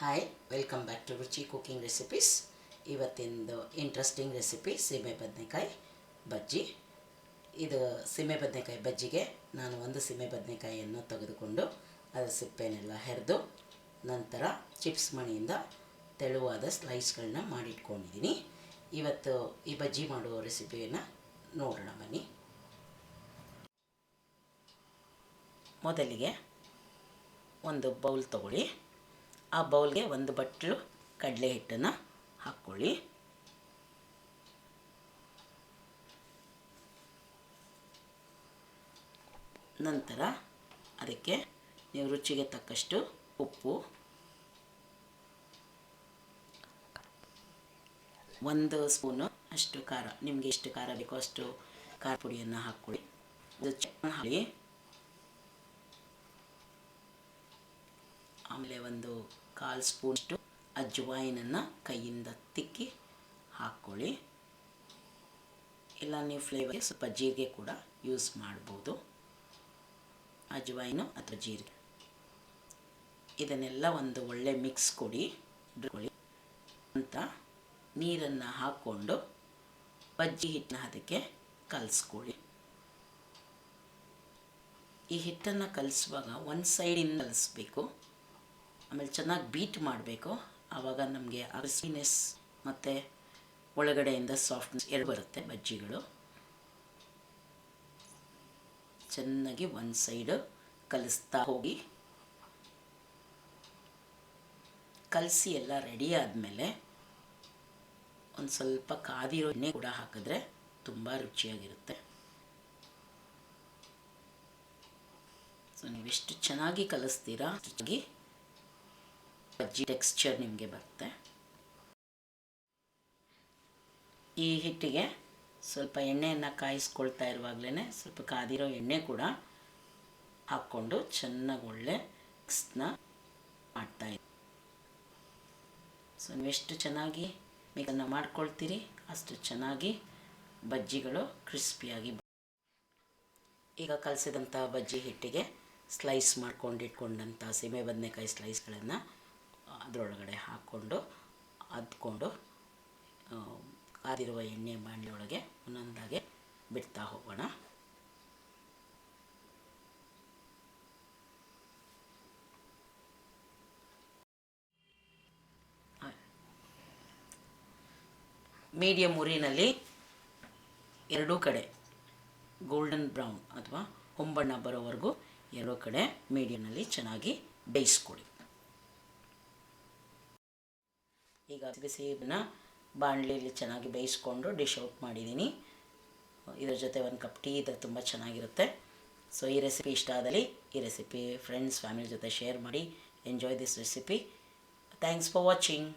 Hi, welcome back to ರುಚಿ cooking recipes. ಇವತ್ತಿಂದು interesting recipe ಸೀಮೆ ಬದನೆಕಾಯಿ ಬಜ್ಜಿ. ಇದು ಸೀಮೆ ಬದನೆಕಾಯಿ ಬಜ್ಜಿಗೆ ನಾನು ಒಂದು ಸೀಮೆ ಬದನೆಕಾಯಿಯನ್ನು ತೆಗೆದುಕೊಂಡು ಅದರ ಸಿಪ್ಪೆನೆಲ್ಲ ಹೆರೆದು ನಂತರ ಚಿಪ್ಸ್ ಮಣಿಯಿಂದ ತೆಳುವಾದ ಸ್ಲೈಸ್ಗಳನ್ನ ಮಾಡಿಟ್ಕೊಂಡಿದ್ದೀನಿ. ಇವತ್ತು ಈ ಬಜ್ಜಿ ಮಾಡುವ ರೆಸಿಪಿಯನ್ನು ನೋಡೋಣ ಬನ್ನಿ. ಮೊದಲಿಗೆ ಒಂದು ಬೌಲ್ ತಗೊಳ್ಳಿ. ಆ ಬೌಲ್ಗೆ ಒಂದು ಬಟ್ಲು ಕಡಲೆ ಹಿಟ್ಟನ್ನು ಹಾಕ್ಕೊಳ್ಳಿ. ನಂತರ ಅದಕ್ಕೆ ನೀವು ರುಚಿಗೆ ತಕ್ಕಷ್ಟು ಉಪ್ಪು, 1 ಸ್ಪೂನು ಅಷ್ಟು ಖಾರ, ನಿಮಗೆ ಎಷ್ಟು ಖಾರ ಬೇಕೋ ಅಷ್ಟು ಖಾರ ಪುಡಿಯನ್ನು ಹಾಕ್ಕೊಳ್ಳಿ. ಅದು ಚೆನ್ನಾಗಿ ಹಾಕಿ. ಆಮೇಲೆ 1/4 ಸ್ಪೂನಷ್ಟು ಅಜ್ವಾಯಿನನ್ನು ಕೈಯಿಂದ ತಿಕ್ಕಿ ಹಾಕ್ಕೊಳ್ಳಿ. ಇಲ್ಲ ನೀವು ಫ್ಲೇವರ್ಗೆ ಸ್ವಲ್ಪ ಜೀರಿಗೆ ಕೂಡ ಯೂಸ್ ಮಾಡ್ಬೋದು, ಅಜ್ವಾಯಿನು ಅಥವಾ ಜೀರಿಗೆ. ಇದನ್ನೆಲ್ಲ ಒಂದು ಒಳ್ಳೆ ಮಿಕ್ಸ್ ಕೊಡಿ ಅಂತ ನೀರನ್ನು ಹಾಕ್ಕೊಂಡು ಬಜ್ಜಿ ಹಿಟ್ಟನ್ನ ಅದಕ್ಕೆ ಕಲಿಸ್ಕೊಳ್ಳಿ. ಈ ಹಿಟ್ಟನ್ನು ಕಲಿಸುವಾಗ ಒಂದು ಸೈಡಿಂದ ಕಲಿಸ್ಬೇಕು, ಆಮೇಲೆ ಚೆನ್ನಾಗಿ ಬೀಟ್ ಮಾಡಬೇಕು. ಆವಾಗ ನಮಗೆ ಕ್ರಿಸ್ಪಿನೆಸ್ ಮತ್ತು ಒಳಗಡೆಯಿಂದ ಸಾಫ್ಟ್ನೆಸ್ ಎರಡು ಬರುತ್ತೆ ಬಜ್ಜಿಗಳು. ಚೆನ್ನಾಗಿ ಒಂದು ಸೈಡು ಕಲಿಸ್ತಾ ಹೋಗಿ. ಕಲಸಿ ಎಲ್ಲ ರೆಡಿ ಆದಮೇಲೆ ಒಂದು ಸ್ವಲ್ಪ ಕಾದಿರೋ ಎಣ್ಣೆ ಕೂಡ ಹಾಕಿದ್ರೆ ತುಂಬ ರುಚಿಯಾಗಿರುತ್ತೆ. ಸೊ ನೀವೆಷ್ಟು ಚೆನ್ನಾಗಿ ಕಲಿಸ್ತೀರಾ ಅಷ್ಟಾಗಿ ಬಜ್ಜಿ ಟೆಕ್ಸ್ಚರ್ ನಿಮಗೆ ಬರುತ್ತೆ. ಈ ಹಿಟ್ಟಿಗೆ ಸ್ವಲ್ಪ ಎಣ್ಣೆಯನ್ನು ಕಾಯಿಸ್ಕೊಳ್ತಾ ಇರುವಾಗಲೇ ಸ್ವಲ್ಪ ಕಾದಿರೋ ಎಣ್ಣೆ ಕೂಡ ಹಾಕ್ಕೊಂಡು ಚೆನ್ನಾಗಿ ಒಳ್ಳೆ ಮಿಕ್ಸ್ನ ಮಾಡ್ತಾಯಿದ್ದೀವಿ. ಸೊ ನೀವೆಷ್ಟು ಚೆನ್ನಾಗಿ ಮಿಕ್ಸನ್ನು ಮಾಡ್ಕೊಳ್ತೀರಿ ಅಷ್ಟು ಚೆನ್ನಾಗಿ ಬಜ್ಜಿಗಳು ಕ್ರಿಸ್ಪಿಯಾಗಿ. ಈಗ ಕಲಸಿದಂಥ ಬಜ್ಜಿ ಹಿಟ್ಟಿಗೆ ಸ್ಲೈಸ್ ಮಾಡ್ಕೊಂಡಿಟ್ಕೊಂಡಂಥ ಸೀಮೆ ಬದನೆಕಾಯಿ ಸ್ಲೈಸ್ಗಳನ್ನು ಅದರೊಳಗಡೆ ಹಾಕ್ಕೊಂಡು ಅದ್ಕೊಂಡು ಕಾದಿರುವ ಎಣ್ಣೆ ಬಾಣಲೆಯೊಳಗೆ ಒಂದೊಂದಾಗೆ ಬಿಡ್ತಾ ಹೋಗೋಣ. ಮೀಡಿಯಮ್ ಉರಿನಲ್ಲಿ ಎರಡೂ ಕಡೆ ಗೋಲ್ಡನ್ ಬ್ರೌನ್ ಅಥವಾ ಹೊಂಬಣ್ಣ ಬರೋವರೆಗೂ ಎರಡೂ ಕಡೆ ಮೀಡಿಯಮ್ನಲ್ಲಿ ಚೆನ್ನಾಗಿ ಬೇಯಿಸ್ಕೊಳ್ಳಿ. ಈಗ ಬಿಸಿನ ಬಾಣಲೆಯಲ್ಲಿ ಚೆನ್ನಾಗಿ ಬೇಯಿಸ್ಕೊಂಡು ಡಿಶ್ ಔಟ್ ಮಾಡಿದ್ದೀನಿ. ಇದರ ಜೊತೆ 1 ಕಪ್ ಟೀ ಇದ್ದರೆ ತುಂಬ ಚೆನ್ನಾಗಿರುತ್ತೆ. ಸೊ ಈ ರೆಸಿಪಿ ಇಷ್ಟ ಆದಲ್ಲಿ ಈ ರೆಸಿಪಿ ಫ್ರೆಂಡ್ಸ್ ಫ್ಯಾಮಿಲಿ ಜೊತೆ ಶೇರ್ ಮಾಡಿ. Enjoy this recipe. Thanks for watching.